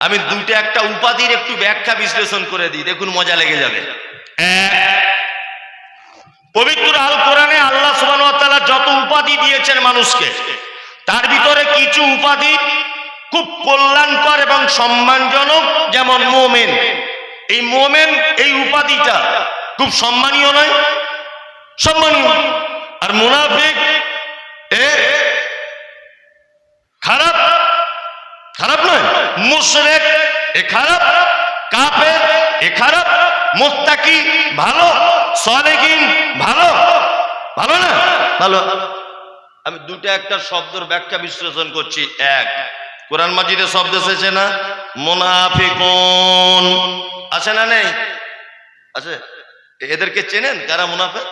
আমি দুইটা একটা উপাধির একটু ব্যাখ্যা বিশ্লেষণ করে দিই, দেখুন মজা লেগে যাবে। পবিত্র আল কোরআনে আল্লাহ সুবহানাহু ওয়া তাআলা যত উপাধি দিয়েছেন মানুষকে, তার ভিতরে কিছু উপাধি খুব কল্যাণকর এবং সম্মানজনক, যেমন মুমিন। এই মুমিন এই উপাধিটা খুব সম্মানীয় নয়? সম্মানীয়। আর মুনাফিক খারাপ? খারাপ নয়। মুশরিক এ খারাপ, কাফের এ খারাপ, মুত্তাকি ভালো, সালেহিন ভালো, ভালো না? ভালো। আমি দুটো একটা শব্দের ব্যাখ্যা বিশ্লেষণ করছি। এক, কোরআন মাজিদে শব্দ এসেছে না, মুনাফিকুন, আছে না নেই? আছে। এদেরকে চেনেন কারা মুনাফিক?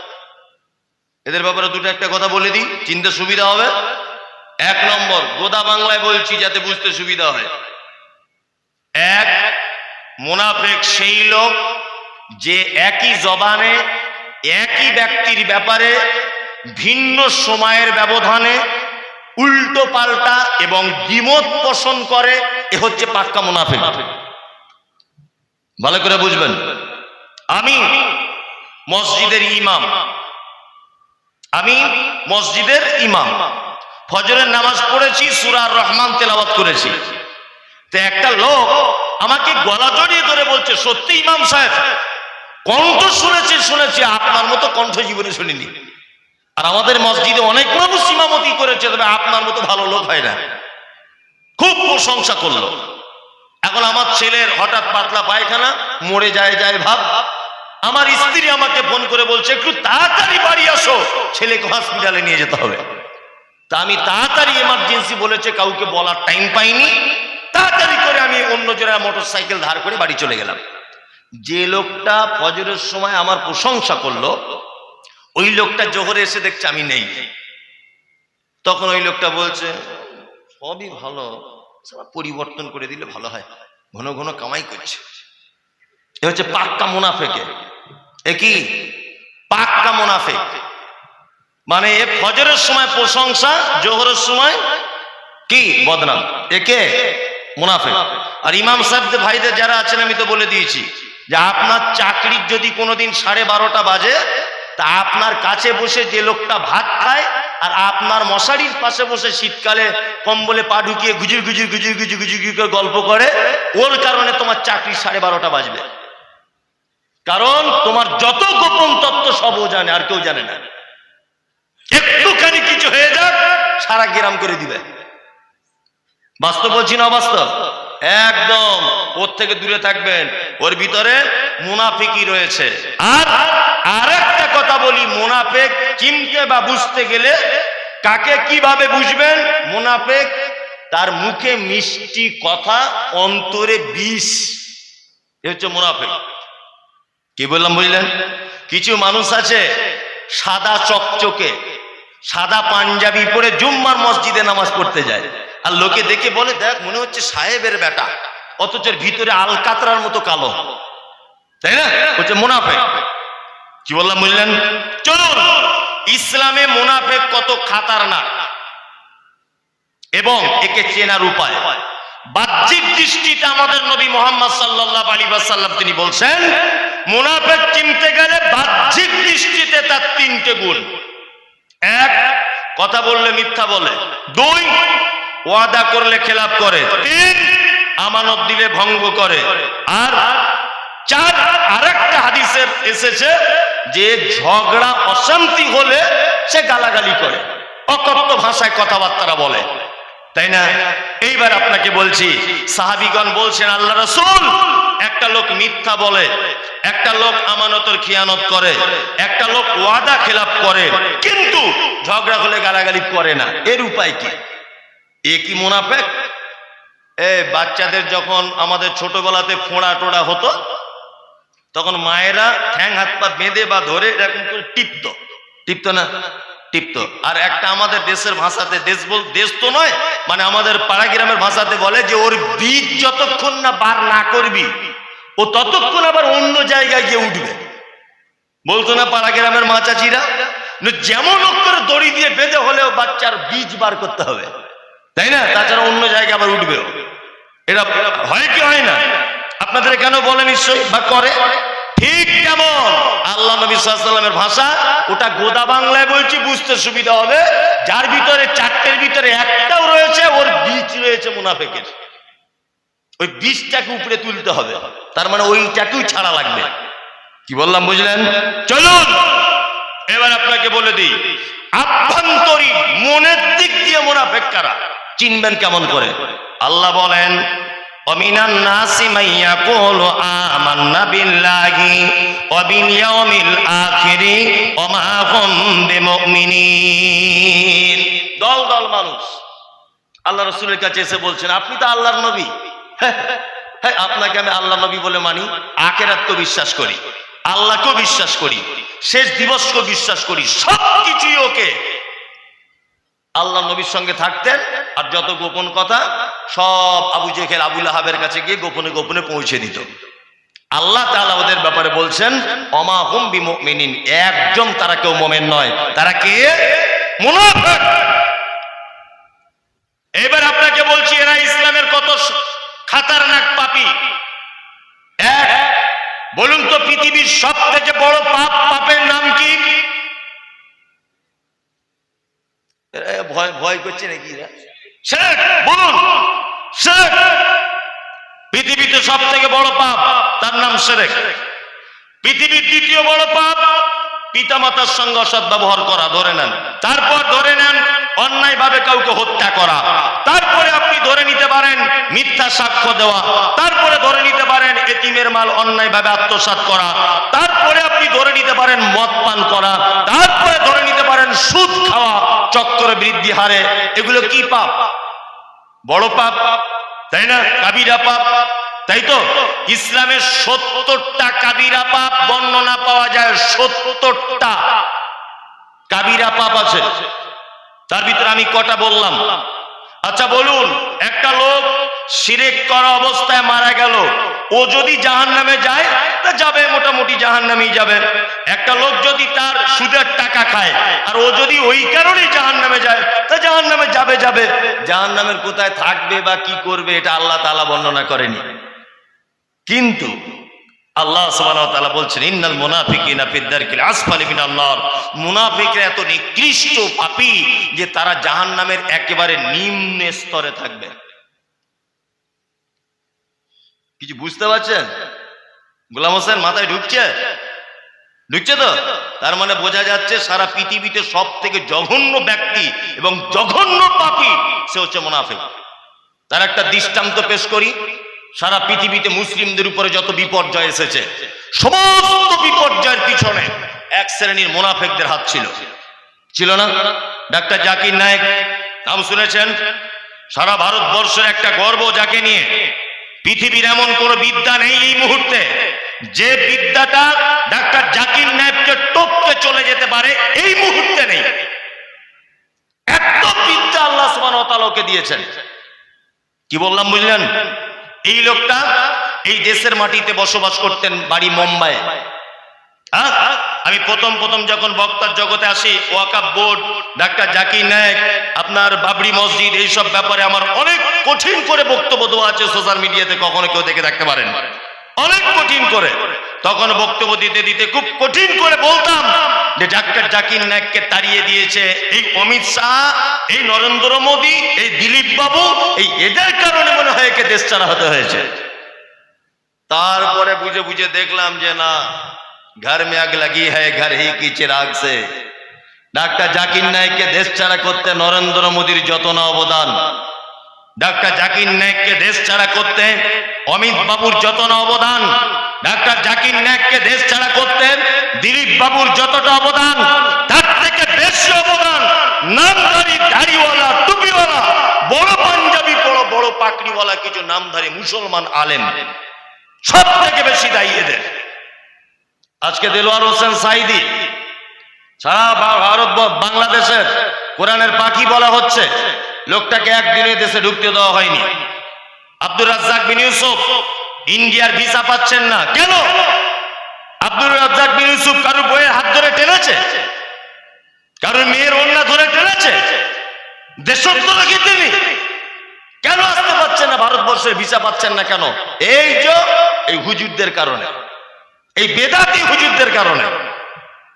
এদের ব্যাপারে দুটো একটা কথা বলে দিই, চিনতে সুবিধা হবে। এক নম্বর, গোদা বাংলায় বলছি যাতে বুঝতে সুবিধা হয়। এক, মুনাফিক সেই লোক যে একই জবানে একই ব্যক্তির ব্যাপারে ভিন্ন সময়ের ব্যবধানে উল্টো পাল্টা এবং দ্বিমত পোষণ করে, এ হচ্ছে পাক্কা মুনাফিক। ভালো করে বুঝবেন। আমি মসজিদের ইমাম, আমি মসজিদের ইমাম, ফজরের নামাজ পড়েছি, সূরা আর রহমান তেলাওয়াত করেছি। তো একটা লোক আমাকে গলা জড়িয়ে ধরে বলছে, সত্যি ইমাম সাহেব, কণ্ঠ শুনেছি, আপনার মতো কণ্ঠ জীবনে শুনিনি। আর আমাদের মসজিদে অনেক মানুষ ইমামতি করেছে, তবে আপনার মতো ভালো লোক হয় না। খুব প্রশংসা করলো। এখন আমার ছেলের হঠাৎ পাতলা পায়খানা, মরে যায় ভাব। আমার স্ত্রী আমাকে ফোন করে বলছে, একটু তাড়াতাড়ি বাড়ি আসো, ছেলেকে হসপিটালে নিয়ে যেতে হবে। তা আমি তাড়াতাড়ি, এমার্জেন্সি বলেছে, কাউকে বলার টাইম পাইনি, তাড়াতাড়ি করে আমি অন্য জনের মোটরসাইকেল ধার করে বাড়ি চলে গেলাম। যে লোকটা ফজরের সময় আমার প্রশংসা করলো, ওই লোকটা জোহরে এসে দেখছে আমি নেই। তখন ওই লোকটা বলছে, সবই ভালো, পরিবর্তন করে দিলে ভালো হয়, ঘন ঘন কামাই করছে। এ হচ্ছে পাক্কা মুনাফিক। এ কি পাক্কা মুনাফিক? মানে এ ফজরের সময় প্রশংসা, জোহরের সময় কি বদনাম, একে মুনাফিক। আর ইমাম সাহেবদের ভাইদের যারা আছেন, আমি তো বলে দিয়েছি যে আপনার চাকরির যদি কোনোদিন 12:30 বাজে, তা আপনার কাছে বসে যে লোকটা ভাত খায় আর আপনার মশারির পাশে বসে শীতকালে কম্বলে পা ঢুকিয়ে গুজুর করে গল্প করে, ওর কারণে তোমার চাকরি 12:30 বাজবে। কারণ তোমার যত গোপন তত্ত্ব সব ও জানে, আর কেউ জানে না। একটুখানি কিছু হয়ে যাক, সারা গ্রাম করে দিবে। বাস্তব বলছি না অবাস্তব? একদম। ওর থেকে দূরে থাকবেন, ওর ভিতরে মুনাফিকই রয়েছে। আর আরেকটা কথা বলি, মুনাফিক চিনতে বা বুঝতে গেলে কাকে কিভাবে বুঝবেন? মুনাফিক তার মুখে মিষ্টি কথা, অন্তরে বিষ, এ হচ্ছে মুনাফিক। কি বললাম বুঝলেন? কিছু মানুষ আছে সাদা চকচকে, সাদা পাঞ্জাবি পরে জুম্মার মসজিদে নামাজ পড়তে যায়, আর লোকে দেখে বলে, দেখ মনে হচ্ছে সাহেবের বেটা, অথচ ভিতরে আলকাতরার মতো কালো, তাই না? হচ্ছে মুনাফিক। কি বললাম বুঝলেন? চলুন, ইসলামে মুনাফিক কত খাতারনাক এবং একে চেনার উপায়। বাহ্যিক দৃষ্টিতে আমাদের নবী মুহাম্মদ সাল্লাল্লাহু আলাইহি ওয়াসাল্লাম তিনি বলছেন, মুনাফিক চিনতে গেলে বাহ্যিক দৃষ্টিতে তার 3টে গুণ। এক, কথা বললে মিথ্যা বলে। 2, ওয়াদা করলে খেলাপ করে। 3, আমানত দিলে ভঙ্গ করে। আর 4, আরেকটা হাদিসে এসেছে যে ঝগড়া অশান্তি হলে সে গালাগালি করে, অকথ্য ভাষায় কথাবার্তা বলে, তাই না? এইবার আপনাকে বলছি, সাহাবীগণ বলছেন, আল্লাহ রাসূল, একটা লোক মিথ্যা বলে, একটা লোক আমানতের খিয়ানত করে, একটা লোক ওয়াদা খেলাপ করে, কিন্তু ঝগড়া হলে গালাগালি করে না, এর উপায় কি? এ কি মুনাফিক? বাচ্চাদের যখন আমাদের ছোটবেলাতে ফোঁড়া টোড়া হতো, তখন মায়েরা ঠ্যাং হাত পা বেঁধে বা ধরে এরকম করে টিপতো না, টিপতো। আর একটা আমাদের দেশের ভাষাতে, দেশ তো নয়, মানে আমাদের পাড়া গ্রামের ভাষাতে বলে যে ওর বীজ যতক্ষণ না বার না করবি, ও ততক্ষণ আবার অন্য জায়গায় গিয়ে উঠবে। বলতো না পাড়া গ্রামের মা চাচিরা, যেমন করে দড়ি দিয়ে বেঁধে হলেও বাচ্চার বীজ বার করতে হবে, তাই না? তাছাড়া অন্য জায়গায় আবার উঠবে। এটা হয় কি হয় না? আপনাদের কেন বলে নিশ্চয়ই বা করে? ঠিক কেমন আল্লাহ নবী সাল্লাল্লাহু আলাইহি ওয়াসাল্লামের ভাষা, ওটা গোদা বাংলায় বলছি, বুঝতে সুবিধা হবে। যার ভিতরে চারটের ভিতরে একটাও রয়েছে, ওর বীজ রয়েছে মুনাফিকের। ওই বীজটাকে উপরে তুলতে হবে, তার মানে ওইটাকেই ছাড়া লাগবে। কি বললাম বুঝলেন? চলুন এবার আপনাকে বলে দিই, আভ্যন্তরীণ মনের দিক দিয়ে মুনাফিক কারা চিনবেন কেমন করে? আল্লাহ বলেন, ওমিনান নাসি মাইয়াকুলু আমান্না বিল্লাহি ওয়া বিল ইয়াউমিল আখিরি ওয়া মা হুম বিমুমিনিন। দল দল মানুষ আল্লাহ রাসূলের কাছে এসে বলছেন, আপনি তো আল্লাহর নবী। হ্যাঁ, আপনাকে আমি আল্লাহ নবী বলে মানি, আখিরাতকে বিশ্বাস করি, আল্লাহকেও বিশ্বাস করি, শেষ দিবসকেও বিশ্বাস করি, সবকিছুই ওকে। আল্লাহ নবীর সঙ্গে থাকতেন, আর যত গোপন কথা সব আবু জেহেল আবু লাহাবের কাছে গিয়ে গোপনে গোপনে পৌঁছে দিত। আল্লাহ তাআলা ওদের ব্যাপারে বলছেন, ওমা হুম বিমুমিনিন, একজন তারা কেউ মুমিন নয়, তারা কে? মুনাফিক। এবার আপনাকে বলছি, এরা ইসলামের কত খতরনাক পাপী। এক, বলুন তো পৃথিবীর সবথেকে বড় পাপের নাম কি? ভয় ভয় করছে নাকি? শিরক। বলুন, শিরক। পৃথিবীতে সব থেকে বড় পাপ, তার নাম শিরক। পৃথিবীর দ্বিতীয় বড় পাপ পিতামাতার সঙ্গে অসদ্ব্যবহার করা, ধরে নেন। তারপর ধরে নেন অন্যায়ভাবে কাউকে হত্যা করা। তারপরে আপনি ধরে নিতে পারেন মিথ্যা সাক্ষ্য দেওয়া। তারপরে ধরে নিতে পারেন এতিমের মাল অন্যায়ভাবে আত্মসাৎ করা। তারপরে আপনি ধরে নিতে পারেন মদ পান করা। তারপরে ধরে নিতে পারেন সুদ খাওয়া চক্র বৃদ্ধি হারে। এগুলো কি পাপ? বড় পাপ, তাই না? কাবিরা পাপ, তাই তো? ইসলামের 70টা কাবিরা পাপ বর্ণনা পাওয়া যায়। 70টা কাবিরা পাপ আছে, তার ভিতরে আমি কটা বললাম। আচ্ছা বলুন, একটা লোক শিরক করা অবস্থায় মারা গেল, ও যদি জাহান্নামে যায় তা যাবে, মোটামুটি জাহান্নামেই যাবে। একটা লোক যদি তার সুদের টাকা খায় আর ও যদি ওই কারণেই জাহান্নামে যায় তা জাহান্নামে যাবে। জাহান্নামের কোথায় থাকবে বা কি করবে এটা আল্লাহ তাআলা বর্ণনা করেনি। কিন্তু আল্লাহ সুবহানাহু ওয়া তাআলা বলছেন, ইন্নাল মুনাফিকিনা ফিদ দারকিল আসফালি মিনান নার। মুনাফিকরা এত নিকৃষ্ট পাপী যে তারা জাহান্নামের একেবারে নিম্ন স্তরে থাকবে। কিছু বুঝতে পারছেন? গোলাম হোসেন মাথায় ঢুকছে তো? তার মানে বোঝা যাচ্ছে সারা পৃথিবীতে সব থেকে জঘন্য ব্যক্তি এবং জঘন্য পাপী সে হচ্ছে মুনাফিক। তার একটা দৃষ্টান্ত পেশ করি। সারা পৃথিবীতে মুসলিমদের উপরে যত বিপর্যয় এসেছে, সমস্ত বিপর্যয়ের পিছনে এক শ্রেণীর মুনাফিকদের হাত ছিল না? ডাক্তার জাকির নায়েক নাম শুনেছেন? সারা ভারতবর্ষের একটা গর্ব, যাকে নিয়ে পৃথিবীর এমন কোন বিদ্যা নেই এই মুহূর্তে যে বিদ্যাটা ডাক্তার জাকির নায়েককে টপকে চলে যেতে পারে, এই মুহূর্তে নেই। এত বিদ্যা আল্লাহ সুবহানাহু ওয়া তাআলা ওকে দিয়েছেন। কি বললাম বুঝলেন? এই লোকটা এই দেশের মাটিতে বসবাস করতেন, বাড়ি মুম্বাই। আমি প্রথম যখন বক্তার জগতে আসি, ওয়াকাফ বোর্ড, ডাক্তার জাকির নায়েক, আপনার বাবরি মসজিদ, এইসব ব্যাপারে আমার অনেক কঠিন করে বক্তব্য দেওয়া আছে সোশ্যাল মিডিয়াতে, কখনো কেউ দেখে থাকতে পারেন। অনেক কঠিন করে তখন বক্তব্য দিতে খুব কঠিন করে বলতাম যে ডাক্তার জাকির নায়েককে তাড়িয়ে দিয়েছে এই অমিত শাহ, এই নরেন্দ্র মোদী, এই দিলীপ বাবু, এই এদের কারণে মনে হয় একে দেশ ছাড়া হতে হয়েছে। তারপরে বুঝে দেখলাম যে না, ঘর মে আগ লাগি হ্যায় ঘর হি কি চিরাগ সে। ডাক্তার জাকির নায়েককে দেশ ছাড়া করতে নরেন্দ্র মোদীর যত না অবদান, ডাক্তার জাকির নায়েককে দেশ ছাড়া করতে অমিত বাবুর যত না অবদান, ডাক্তার জাকির নায়েককে দেশ ছাড়া করতে দিলীপ বাবুর যতটা অবদান, তার থেকে বেশি অবদান নামধারী, দাড়িওয়ালা, টুপিওয়ালা, বড় পাঞ্জাবি, বড় পাকড়িওয়ালা কিছু নামধারী মুসলমান আলেম, সব থেকে বেশি দায়ী এদের। আজকে দেলোয়ার হোসেন সাইদি সারা ভারত বাংলাদেশের কোরআনের পাখি বলা হচ্ছে, লোকটাকে একদিনে দেশে ঢুকতে দেওয়া হয়নি। আব্দুর রাজ্জাক বিন ইউসুফ ইন্ডিয়ার ভিসা পাচ্ছেন না কেন? আব্দুর রাজ্জাক বিন ইউসুফ কারোর বইয়ের হাত ধরে টেনেছে? কারোর মেয়ের ওড়না ধরে টেনেছে? দেশত্ব নাকি তিনি? কেন আসতে পারছেন না? ভারতবর্ষের ভিসা পাচ্ছেন না কেন? এই হুজুরদের কারণে, এই বেদাতি হুজুরদের কারণে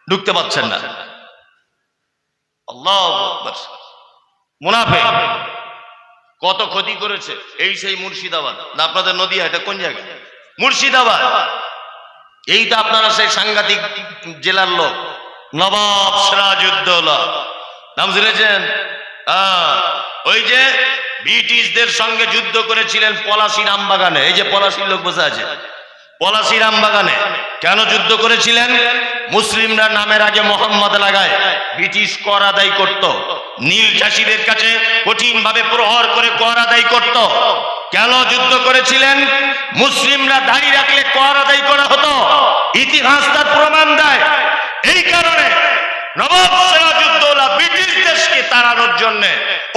ঢুকতে পারছেন না। আল্লাহু আকবার। মুনাফিক কত ক্ষতি করেছে। এই সেই মুর্শিদাবাদ না আপনাদের নদিয়া, এটা কোন জায়গা? মুর্শিদাবাদ। এইটা আপনারা সেই সাংঘাতিক জেলার লোক নবাব সিরাজউদ্দৌলা নাম শুনেছেন? ওই যে ব্রিটিশদের সঙ্গে যুদ্ধ করেছিলেন পলাশী রামবাগানে। এই যে পলাশীর লোক বসে আছে, পলাশী রামবাগানে কেন যুদ্ধ করেছিলেন? মুসলিমরা নামের আগে মোহাম্মদ লাগায় ব্রিটিশ কর আদায় করত, নীল চাষীদের কাছে কঠিন ভাবে প্রহার করে কর আদায় করত। কেন যুদ্ধ করেছিলেন? মুসলিমরা দাড়ি রাখলে কর আদায় করা হতো, ইতিহাস তার প্রমাণ দেয়। এই কারণে নবাব সিরাজউদ্দৌলা ব্রিটিশ দেশকে তাড়ানোর জন্য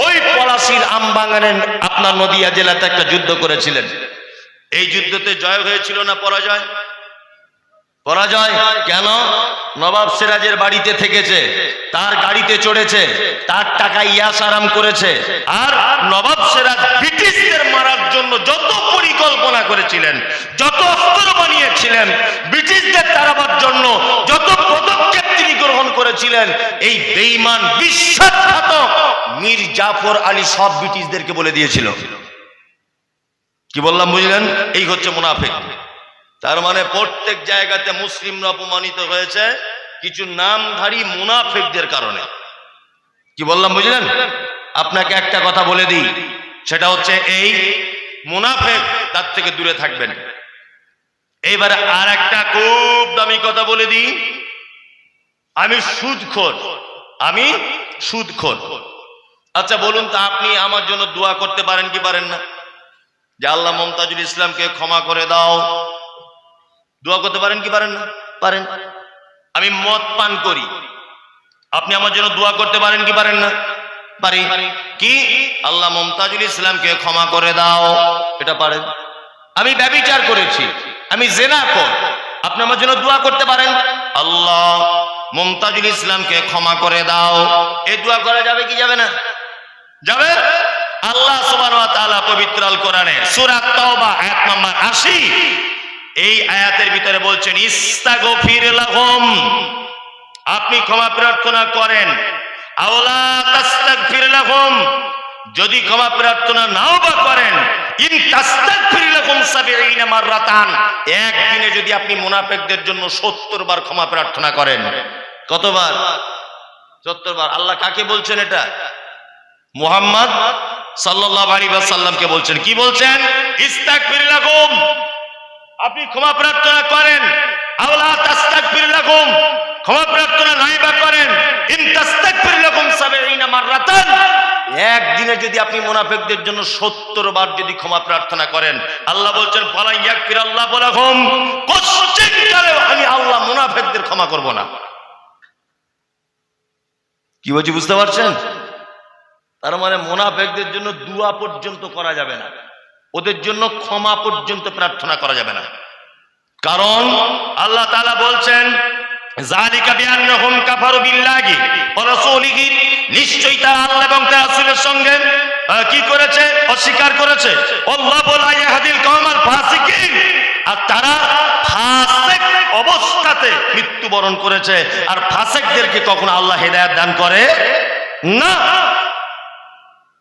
ওই পলাশীর আমবাগানে আপনার নদিয়া জেলাতে একটা যুদ্ধ করেছিলেন। এই যুদ্ধতে জয় হয়েছিল না পরাজয়? পরাজয়। কেন? নবাব সিরাজের বাড়িতে থেকেছে, তার গাড়িতে চড়েছে, তার টাকা ইয়াস আরাম করেছে। আর নবাব সিরাজ ব্রিটিশদের মারার জন্য যত পরিকল্পনা করেছিলেন, যত অস্ত্র বানিয়েছিলেন, ব্রিটিশদের তাড়াবার জন্য যত পদক্ষেপ তিনি গ্রহণ করেছিলেন, এই বেঈমান বিশ্বাসঘাতক মীর জাফর আলী সব ব্রিটিশদেরকে বলে দিয়েছিল। কি বললাম বুঝলেন? এই হচ্ছে মুনাফিক। তার মানে প্রত্যেক জায়গাতে মুসলিমরা অপমানিত হয়েছে কিছু নামধারী মুনাফিকদের কারণে। কি বললাম বুঝলেন? আপনাকে একটা কথা বলে দিই, সেটা হচ্ছে এই মুনাফিক, তার থেকে দূরে থাকবেন। এইবার আর একটা খুব দামি কথা বলে দিই, আমি সুদখোর, আমি সুদখোর। আচ্ছা বলুন তো, আপনি আমার জন্য দোয়া করতে পারেন কি পারেন না? যে আল্লাহ মমতাজুল ইসলামকে ক্ষমা করে দাও, দোয়া করতে পারেন কি পারেন না? পারেন। আমি মদ পান করি, আপনি আমার জন্য দোয়া করতে পারেন কি পারেন না? পারি। কি? আল্লাহ মমতাজুল ইসলামকে ক্ষমা করে দাও, এটা পারেন। আমি ব্যভিচার করেছি, আমি জেনা কর, আপনি আমার জন্য দোয়া করতে পারেন, আল্লাহ মমতাজুল ইসলামকে ক্ষমা করে দাও। এই দোয়া করা যাবে কি যাবে না? যাবে। আল্লাহ সুবহানাহু ওয়া তাআলা পবিত্র আল কোরআনে সূরা তাওবা আয়াত নাম্বার 80 এই আয়াতের ভিতরে বলছেন ইস্তাগফির লাহুম, আপনি ক্ষমা প্রার্থনা করেন। আওলা তাস্তাগফির লাহুম, যদি ক্ষমা প্রার্থনা নাও বা করেন, ইন তাস্তাগফির লাহুম 70 মাররাতান, একদিনে যদি আপনি মুনাফিকদের জন্য 70 বার ক্ষমা প্রার্থনা করেন। কতবার? 70 বার। আল্লাহ কাকে বলছেন এটা? মুহাম্মদ সাল্লাল্লাহু আলাইহি ওয়াসাল্লামকে বলছেন। কি বলছেন? ইস্তাগফির লাহুম, আপনি ক্ষমা প্রার্থনা করেন। আওলা তাস্তাগফির লাহুম, ক্ষমা প্রার্থনা নাই বা করেন, ইন তাস্তাগফির লাহুম 70 মাররাতান, একদিনে যদি আপনি মুনাফিকদের জন্য 70 বার যদি ক্ষমা প্রার্থনা করেন, আল্লাহ বলছেন ফালা ইয়াগফিরাল্লাহু লাহুম, কোশ্চেন কালেও আমি আল্লাহ মুনাফিকদের ক্ষমা করব না। কি বলছি বুঝতে পারছেন? তার মানে মুনাফিকদের জন্য দোয়া পর্যন্ত করা যাবে না, ওদের জন্য ক্ষমা পর্যন্ত প্রার্থনা করা যাবে না। কারণ আল্লাহ তাআলা বলছেন যালিকা বিআন্নাহুম কাফারু বিল্লাহি ওয়া রাসূলিহি, নিশ্চয়ই তারা আল্লাহ এবং তার রাসূলের সঙ্গে কি করেছে? অস্বীকার করেছে। আল্লাহু লা ইয়াহদিল কওমাল ফাসিকিন, আর তারা ফাসিক অবস্থাতে মৃত্যুবরণ করেছে। আর ফাসিকদেরকে কখনো আল্লাহ হেদায়েত দান করে না।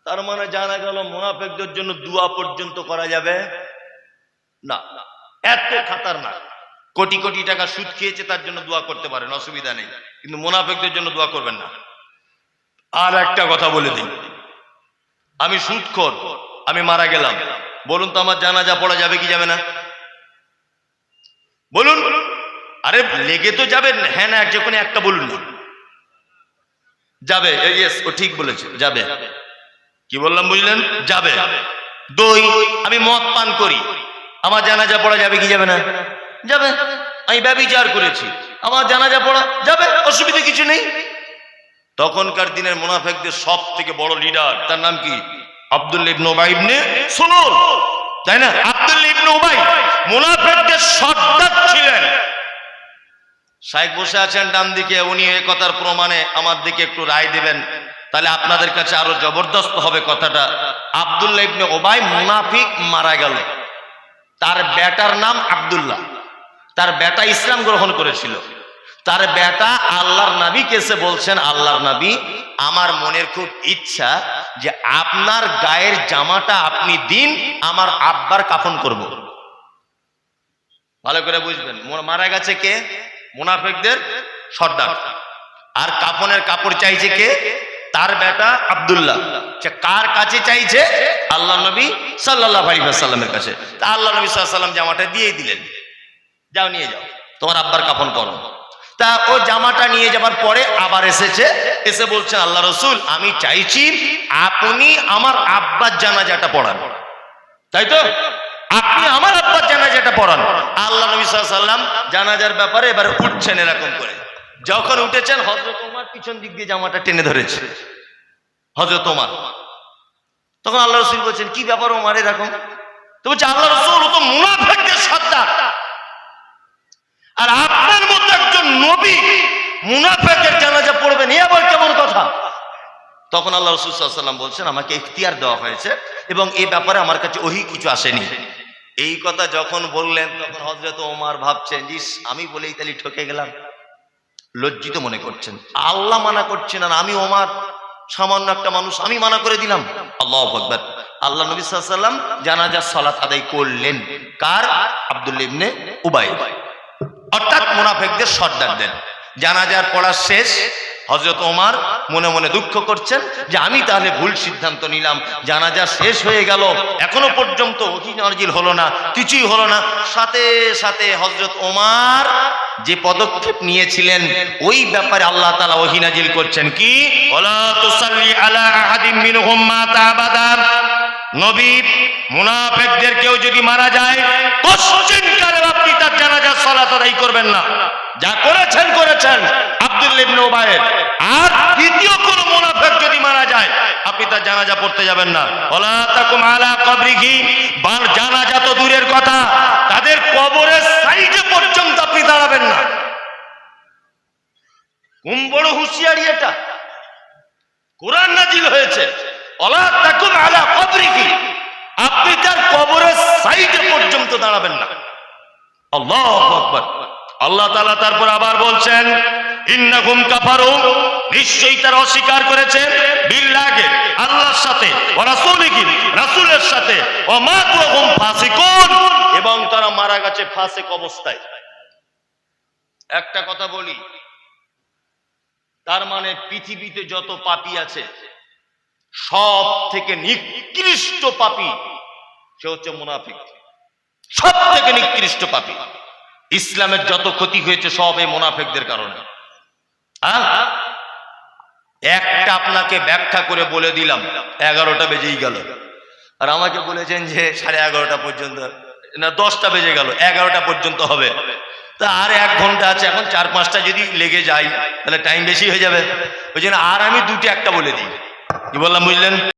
তার মানে জানা গেল মুনাফিকদের জন্য দোয়া পর্যন্ত করা যাবে না। এত খাতারনাক। কোটি কোটি টাকা সুদ খেয়েছে, তার জন্য দোয়া করতে পারেন, অসুবিধা নেই, কিন্তু মুনাফিকদের জন্য দোয়া করবেন না। আর একটা কথা বলে দিই, আমি সুদখোর, আমি মারা গেলাম, বলুন তো আমার জানাজা পড়া যাবে কি যাবে না? বলুন। আরে লেগে তো যাবেন, হ্যাঁ না যে কোনো একটা বলুন না। যাবে। ইয়েস, ও ঠিক বলেছে, যাবে। কি বললাম বুঝলেন? যাবে। দুই, আমি মদ পান করি, আমার জানাজা পড়া যাবে কি যাবে না? যাবে। আমি ব্যভিচার করেছি, আমার জানাজা পড়া যাবে, অসুবিধা কিছু নেই। তখনকার দিনের মুনাফিকদের সব থেকে বড় লিডার, তার নাম কি? আব্দুল্লাহ ইবনে উবাই ইবনে সুলুল, তাই না? আব্দুল্লাহ ইবনে উবাই মুনাফিকদের সর্দার ছিলেন। শাইখ বসে আছেন ডান দিকে, উনি এই কথার প্রমাণে আমার দিকে একটু রায় দেবেন। তাহলে আপনাদের কাছে আরো জবরদস্ত হবে কথাটা। আব্দুল্লাহ ইবনে উবাই মুনাফিক মারা গেল, তার বেটার নাম আব্দুল্লাহ, তার বেটা ইসলাম গ্রহণ করেছিল। তার বেটা আল্লাহর নবীকে এসে বলছেন, আল্লাহর নবী, আমার মনের খুব ইচ্ছা যে আপনার গায়ের জামাটা আপনি দিন, আমার আব্বার কাফন করব। ভালো করে বুঝবেন, মারা গেছে কে? মুনাফিকদের সর্দার। আর কাফনের কাপড় চাইছে কে? তার বেটা আব্দুল্লাহ। কার কাছে চাইছে? আল্লাহ নবী সাল্লাল্লাহু আলাইহি ওয়াসাল্লামের কাছে। তা আল্লাহ নবী সাল্লাল্লাহু আলাইহি ওয়াসাল্লাম জামাটা দিয়ে দিলেন, যাও নিয়ে যাও, তোমার আব্বার কাফন করো। তা ও জামাটা নিয়ে যাবার পরে আবার এসে বলছেন, আল্লাহ রসুল, আমি চাইছি আপনি আমার আব্বার জানাজাটা পড়ান। তাই তো, আপনি আমার আব্বার জানাজাটা পড়ান। আল্লাহ নবী সাল্লাল্লাহু আলাইহি ওয়াসাল্লাম জানাজার ব্যাপারে এবারে উঠছেন এরকম করে। যখন উঠেছেন, হযরত ওমর পিছন দিক দিয়ে জামাটা টেনে ধরেছে, হযরত ওমর। তখন আল্লাহ রসুল বলছেন, কি ব্যাপার ওমর এরকম? তো বলছে, আল্লাহ রসুল, ও তো মুনাফিকদের সর্দার, আর আপনার মতো একজন নবী মুনাফিকের জানাজা পড়বেন, এ আবার কেমন কথা? তখন আল্লাহ রাসূল সাল্লাল্লাহু আলাইহি ওয়াসাল্লাম বলছেন, আমাকে ইখতিয়ার দেওয়া হয়েছে এবং এই ব্যাপারে আমার কাছে ওহী কিছু আসেনি। এই কথা যখন বললেন, তখন হযরত ওমর ভাবছেন, ইস, আমি বলেই তাহলে ঠকে গেলাম। লজ্জিত মনে করছেন, আল্লাহ মানা করছেন আর আমি ওমর সামান্য একটা মানুষ, আমি মানা করে দিলাম। আল্লাহু আকবার। আল্লাহ নবী সাল্লাল্লাহু আলাইহি ওয়াসাল্লাম জানাজার সালাত আদায় করলেন। কার? আব্দুল্লাহ ইবনে উবাই, অর্থাৎ মুনাফিকদের সর্দারদের। জানাজার পড়া শেষ, হযরত ওমর মনে মনে দুঃখ করছেন যে আমি তাহলে ভুল সিদ্ধান্ত নিলাম। জানাজা শেষ হয়ে গেল, এখনো পর্যন্ত ওহী নাযিল হলো না, কিছুই হলো না। সাথে সাথে হযরত ওমর যে পদক্ষেপ নিয়েছিলেন ওই ব্যাপারে আল্লাহ তাআলা ওহী নাযিল করছেন, কি? ওয়ালা তুসাল্লি আলা আহাদিন মিনহুম মাতা আবাদান। নবী, মুনাফিকদের কেউ যদি মারা যায়, কোশ্চেনকালে আপনি তার জানাজার সালাত আদায় করবেন না। যা করেছেন করেছেন আব্দুল্লাহ ইবনে উবাই। আর দ্বিতীয় কোন মুনাফিক যদি মারা যায়, আপনি তার জানাজা পড়তে যাবেন না। ওয়ালা তাকুম আলা কবরিহি, জানাজা তো দূরের কথা, তাদের কবরের সাইডে পর্যন্ত আপনি দাঁড়াবেন না। কোন বড় হুঁশিয়ারি এটা! কোরআন নাজিল হয়েছে, ওয়ালা তাকুম আলা কবরিহি, আপনি তার কবরের সাইডে পর্যন্ত দাঁড়াবেন না। আল্লাহু আকবার। আল্লাহ তাআলা তারপর আবার বলছেন, ইন্নাহুম কাফারু, নিশ্চয়ই তারা অস্বীকার করেছে, বিল্লাহি, আল্লাহর সাথে, ওয়া রাসূলিহি, রাসূলের সাথে, ওয়া মাতু ওয়া হুম ফাসিকুন, এবং তারা মারা গেছে ফাসিক অবস্থায়। একটা কথা বলি, তার মানে পৃথিবীতে যত পাপী আছে, সব থেকে নিকৃষ্ট পাপী সে হচ্ছে মুনাফিক। সব থেকে নিকৃষ্ট পাপী। ইসলামের যত ক্ষতি হয়েছে সব এই মুনাফিকদের কারণে। একটা আপনাকে ব্যাখ্যা করে বলে দিলাম, 11টা বেজেই গেল, আর আমাকে বলেছেন যে 11:30 পর্যন্ত, না 10টা বেজে গেল, 11টা পর্যন্ত হবে। তা আর 1 ঘন্টা আছে, এখন 4-5টা যদি লেগে যায় তাহলে টাইম বেশি হয়ে যাবে। ওই জন্য আর আমি 2টা একটা বলে দিই। কি বললাম বুঝলেন?